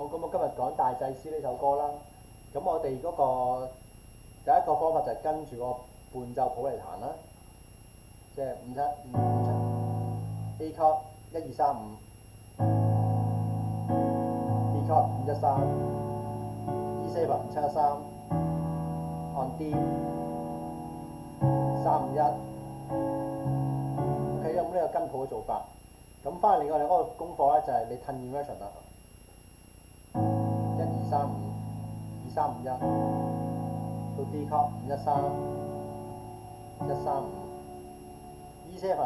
咁我今日講大祭司呢首歌啦。咁我哋嗰個第一個方法就係跟住個伴奏譜嚟彈啦，即係5 7 5 5 7 A chord 1 2 3 5 B chord 5 1 3 E 7 5 7 1 3 on D 3 5 1。OK， 咁呢個跟譜嘅做法。咁翻嚟我哋嗰個功課咧就係你褪 inversion 啦，1 2 3 5 2 3 5 1到 D chord 5 1 3 1 3 5 E 7 5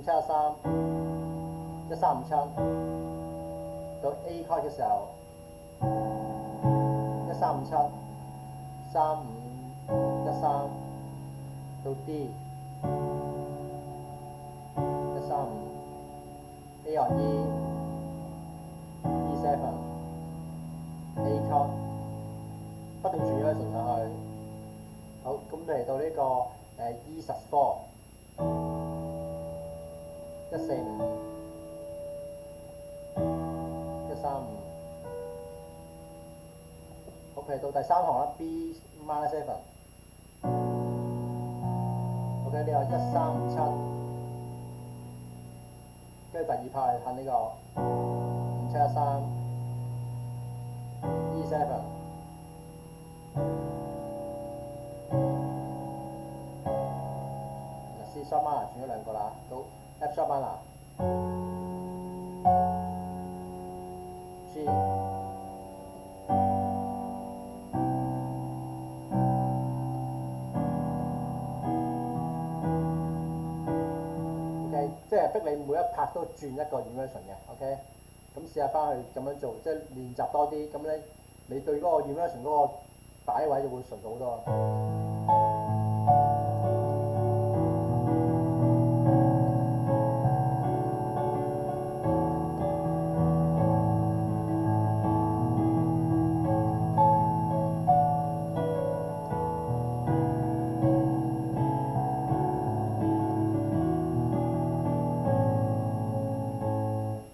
7 1 3 1 3 5 7到 A chord 嘅時候1 3 5 7 3 5 1 3到 D 1 3 5 A on E E 7 A chord 不斷轉咗順上去。好，咁嚟到呢個E sus 4 1 4 5 1 3 5。OK， 到第三行啦 B minor 7。OK， 呢個1 3 5 7。跟住第二拍彈呢個5 7 1 3 E 7。C sharp minor 轉咗兩個啦，到 F sharp minor G。OK， 即係逼你每一拍都轉一個 inversion 嘅 ，OK。咁試下翻去咁樣做，即係練習多啲，咁咧你對嗰個 inversion 嗰個擺位就會順好多。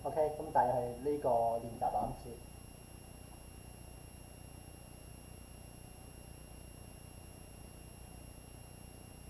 OK， 咁大約係呢個練習